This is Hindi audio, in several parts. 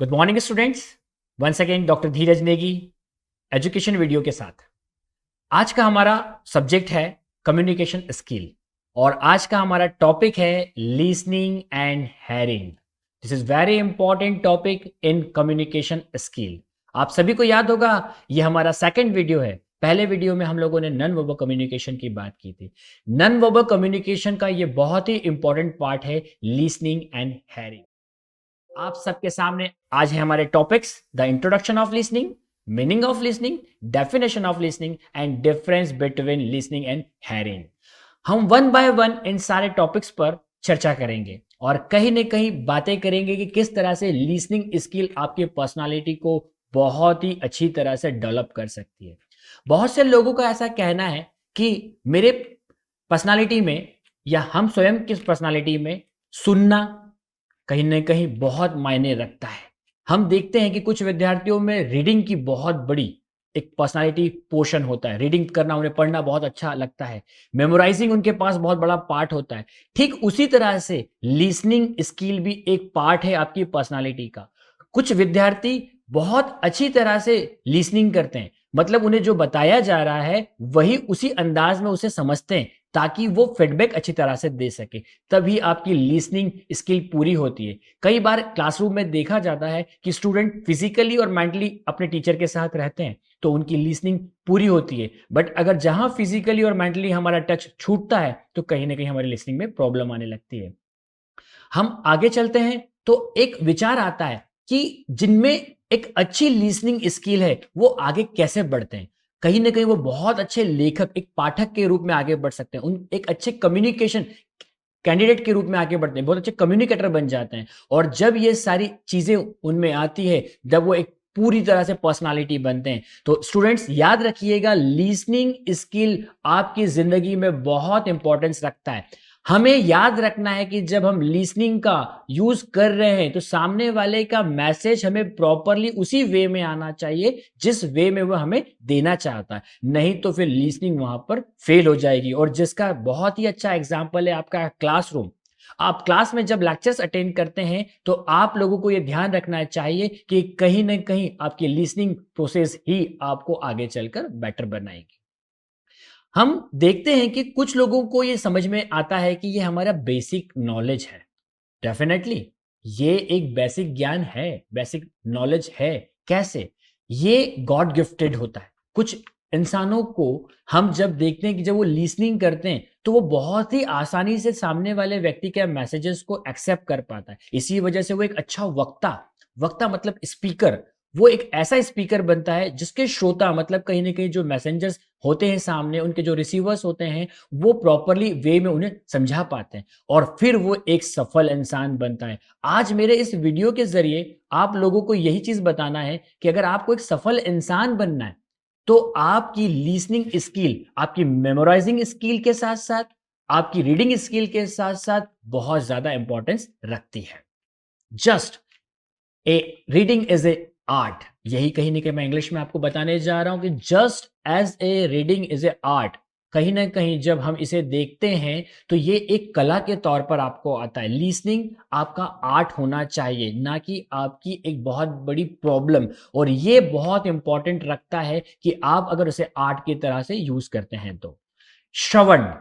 Good morning students. Once again doctor Dheeraj Negi education video के साथ। आज का हमारा सब्जेक्ट है कम्युनिकेशन स्किल और आज का हमारा टॉपिक है listening and hearing. This is very important topic in communication skill. आप सभी को याद होगा ये हमारा सेकंड वीडियो है। पहले वीडियो में हम लोगों ने नॉन वर्बल कम्युनिकेशन की बात की थी। नॉन वर्बल कम्युनिकेशन का ये बहुत ही इंपॉर्टेंट पार्ट है लिसनिंग एंड हेयरिंग। आप सबके सामने आज है हमारे topics the introduction of listening, meaning of listening, definition of listening and difference between listening and hearing. हम वन बाय वन इन सारे टॉपिक्स पर चर्चा करेंगे और कहीं न कहीं बातें करेंगे कि किस तरह से लिसनिंग स्किल आपकी पर्सनालिटी को बहुत ही अच्छी तरह से डेवलप कर सकती है। बहुत से लोगों का ऐसा कहना है कि मेरे पर्सनालिटी में या हम स्वयं की पर्सनालिटी में सुनना कहीं न कहीं बहुत मायने रखता है। हम देखते हैं कि कुछ विद्यार्थियों में रीडिंग की बहुत बड़ी एक पर्सनैलिटी पोर्शन होता है। रीडिंग करना, उन्हें पढ़ना बहुत अच्छा लगता है। मेमोराइज़िंग उनके पास बहुत बड़ा पार्ट होता है। ठीक उसी तरह से लिसनिंग स्किल भी एक पार्ट है आपकी पर्सनैलिटी का। कुछ विद्यार्थी बहुत अच्छी तरह से लिसनिंग करते हैं। मतलब उन्हें जो बताया जा रहा है, वही उसी अंदाज़ में उसे समझते हैं, ताकि वो फीडबैक अच्छी तरह से दे सकें। तभी आपकी लिसनिंग स्किल पूरी होती है। कई बार क्लासरूम में देखा जाता है कि स्टूडेंट फिजिकली और मेंटली अपने टीचर के साथ रहते हैं, तो उनकी लिसनिंग पूरी होती है। बट अगर जहां फिजिकली और मेंटली हमारा टच छूटता है, तो कहीं ना कहीं हमारी लिसनिंग में प्रॉब्लम आने लगती है। हम आगे चलते हैं तो एक विचार आता है कि जिनमें एक अच्छी लिसनिंग स्किल है, वो आगे कैसे बढ़ते हैं। कहीं ना कहीं वो बहुत अच्छे लेखक, एक पाठक के रूप में आगे बढ़ सकते हैं। उन एक अच्छे कम्युनिकेशन कैंडिडेट के रूप में आगे बढ़ते हैं, बहुत अच्छे कम्युनिकेटर बन जाते हैं। और जब ये सारी चीजें उनमें आती है, जब वो एक पूरी तरह से पर्सनालिटी बनते हैं, तो स्टूडेंट्स याद रखिएगा, लीसनिंग स्किल आपकी जिंदगी में बहुत इंपॉर्टेंस रखता है। हमें याद रखना है कि जब हम लीसनिंग का यूज कर रहे हैं, तो सामने वाले का मैसेज हमें प्रॉपरली उसी वे में आना चाहिए जिस वे में वो हमें देना चाहता है। नहीं तो फिर लीसनिंग वहां पर फेल हो जाएगी। और जिसका बहुत ही अच्छा एग्जाम्पल है आपका क्लासरूम। आप क्लास में जब लेक्चर्स अटेंड करते हैं, तो आप लोगों को यह ध्यान रखना चाहिए कि कहीं ना कहीं आपकी लिसनिंग प्रोसेस ही आपको आगे चलकर बेटर बनाएगी। हम देखते हैं कि कुछ लोगों को ये समझ में आता है कि ये हमारा बेसिक नॉलेज है। डेफिनेटली ये एक बेसिक ज्ञान है, बेसिक नॉलेज है। कैसे? ये गॉड गिफ्टेड होता है। कुछ इंसानों को हम जब देखते हैं कि जब वो लिसनिंग करते हैं, तो वो बहुत ही आसानी से सामने वाले व्यक्ति के मैसेजेस को एक्सेप्ट कर पाता है। इसी वजह से वो एक अच्छा वक्ता, वक्ता मतलब स्पीकर, वो एक ऐसा स्पीकर बनता है जिसके श्रोता मतलब कहीं ना कहीं जो मैसेंजर्स होते हैं सामने, उनके जो रिसीवर्स होते हैं, वो प्रॉपरली वे में उन्हें समझा पाते हैं और फिर वो एक सफल इंसान बनता है। आज मेरे इस वीडियो के ज़रिए आप लोगों को यही चीज़ बताना है कि अगर आपको एक सफल इंसान बनना है, तो आपकी लिसनिंग स्किल, आपकी मेमोराइजिंग स्किल के साथ-साथ, आपकी रीडिंग स्किल के साथ-साथ बहुत ज़्यादा इंपॉर्टेंस रखती है। Just a reading is a art. यही कहीं ना कहीं मैं इंग्लिश में आपको बताने जा रहा हूं कि just as a reading is a art. कहीं ना कहीं जब हम इसे देखते हैं, तो ये एक कला के तौर पर आपको आता है। लीसनिंग आपका आर्ट होना चाहिए, ना कि आपकी एक बहुत बड़ी प्रॉब्लम। और ये बहुत इंपॉर्टेंट रखता है कि आप अगर उसे आर्ट की तरह से यूज करते हैं तो। श्रवण,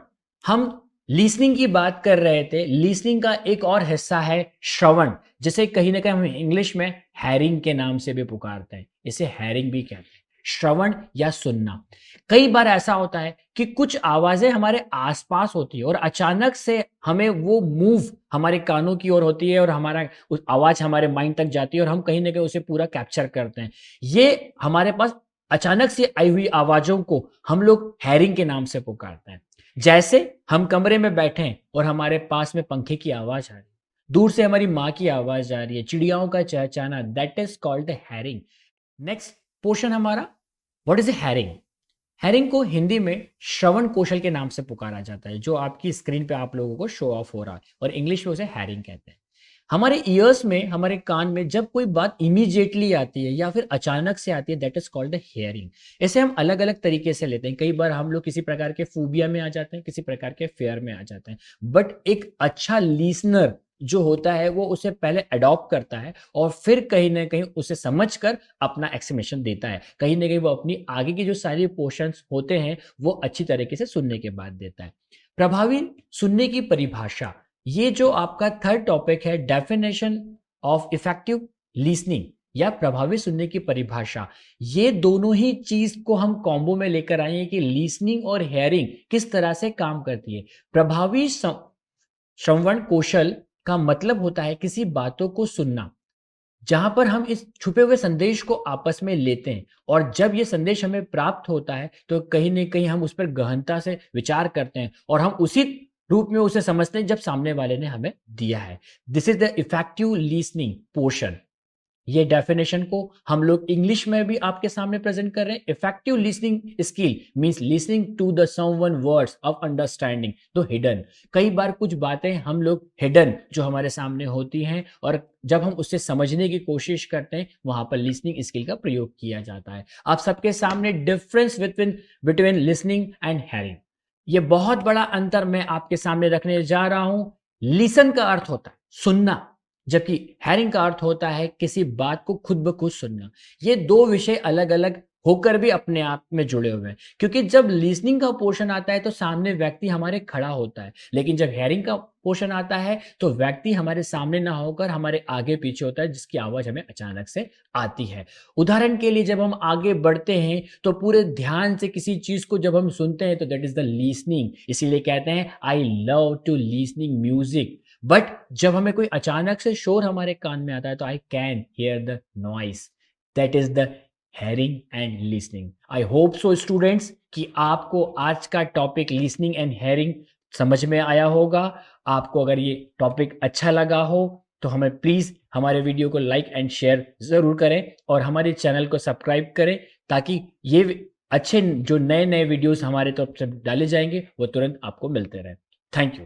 हम लीसनिंग की बात कर रहे थे। लीसनिंग का एक और हिस्सा है श्रवण, जिसे कहीं ना कहीं हम इंग्लिश में हैरिंग के नाम से भी पुकारते हैं। इसे हैरिंग भी कहते हैं, श्रवण या सुनना। कई बार ऐसा होता है कि कुछ आवाजें हमारे आसपास होती है और अचानक से हमें वो मूव हमारे कानों की ओर होती है और हमारा उस आवाज हमारे माइंड तक जाती है और हम कहीं ना कहीं उसे पूरा कैप्चर करते हैं। ये हमारे पास अचानक से आई हुई आवाजों को हम लोग हैरिंग के नाम से पुकारते हैं। जैसे हम कमरे में बैठे हैं और हमारे पास में पंखे की आवाज आ रही है, दूर से हमारी माँ की आवाज आ रही है, चिड़ियाओं का चहचहाना, that is called herring. Next portion हमारा, what is a herring? Herring को हिंदी में श्रवण कौशल के नाम से पुकारा जाता है, जो आपकी स्क्रीन पे आप लोगों को शो ऑफ हो रहा है, और इंग्लिश में उसे हैरिंग कहते हैं। हमारे ईयर्स में, हमारे कान में जब कोई बात इमीडिएटली आती है या फिर अचानक से आती है, दैट इज कॉल्ड हियरिंग। इसे हम अलग अलग तरीके से लेते हैं। कई बार हम लोग किसी प्रकार के फूबिया में आ जाते हैं, किसी प्रकार के फेयर में आ जाते हैं। बट एक अच्छा लिसनर जो होता है वो उसे पहले अडॉप्ट करता है और फिर कहीं ना कहीं उसे समझकर अपना एक्सप्लेनेशन देता है। कहीं ना कहीं वो अपनी आगे की जो सारी पोर्शंस होते हैं वो अच्छी तरीके से सुनने के बाद देता है। प्रभावी सुनने की परिभाषा, ये जो आपका थर्ड टॉपिक है, डेफिनेशन ऑफ इफेक्टिव लिसनिंग या प्रभावी सुनने की परिभाषा, ये दोनों ही चीज को हम कॉम्बो में लेकर आए हैं कि लिसनिंग और हेयरिंग किस तरह से काम करती है। प्रभावी श्रवण कौशल का मतलब होता है किसी बातों को सुनना जहां पर हम इस छुपे हुए संदेश को आपस में लेते हैं, और जब ये संदेश हमें प्राप्त होता है तो कहीं ना कहीं हम उस पर गहनता से विचार करते हैं और हम उसी रूप में उसे समझते हैं जब सामने वाले ने हमें दिया है। This is the effective listening portion. ये डेफिनेशन को हम लोग इंग्लिश में भी आपके सामने प्रेजेंट कर रहे हैं। Effective listening skill means listening to the someone words of understanding तो हिडन। कई बार कुछ बातें हम लोग हिडन जो हमारे सामने होती हैं और जब हम उससे समझने की कोशिश करते हैं वहां पर लिसनिंग स्किल का प्रयोग किया जाता है। आप सबके सामने difference between listening and hearing, ये बहुत बड़ा अंतर मैं आपके सामने रखने जा रहा हूं। लिसन का अर्थ होता है सुनना, जबकि हेयरिंग का अर्थ होता है किसी बात को खुद ब खुद सुनना। ये दो विषय अलग अलग होकर भी अपने आप में जुड़े हुए हैं, क्योंकि जब लिसनिंग का पोर्शन आता है तो सामने व्यक्ति हमारे खड़ा होता है, लेकिन जब हेयरिंग का पोर्शन आता है तो व्यक्ति हमारे सामने ना होकर हमारे आगे पीछे होता है, जिसकी आवाज हमें अचानक से आती है। उदाहरण के लिए जब हम आगे बढ़ते हैं तो पूरे ध्यान से किसी चीज को जब हम सुनते हैं तो दैट इज द लिसनिंग। इसीलिए कहते हैं I love to listening music. But जब हमें कोई अचानक से शोर हमारे कान में आता है तो I can hear the noise, that is the hearing and listening. I hope so students कि आपको आज का टॉपिक लिसनिंग एंड हेयरिंग समझ में आया होगा। आपको अगर ये टॉपिक अच्छा लगा हो तो हमें प्लीज हमारे वीडियो को लाइक एंड शेयर जरूर करें और हमारे चैनल को सब्सक्राइब करें, ताकि ये अच्छे जो नए नए वीडियोस हमारे तरफ से डाले जाएंगे वो तुरंत आपको मिलते रहे। Thank you.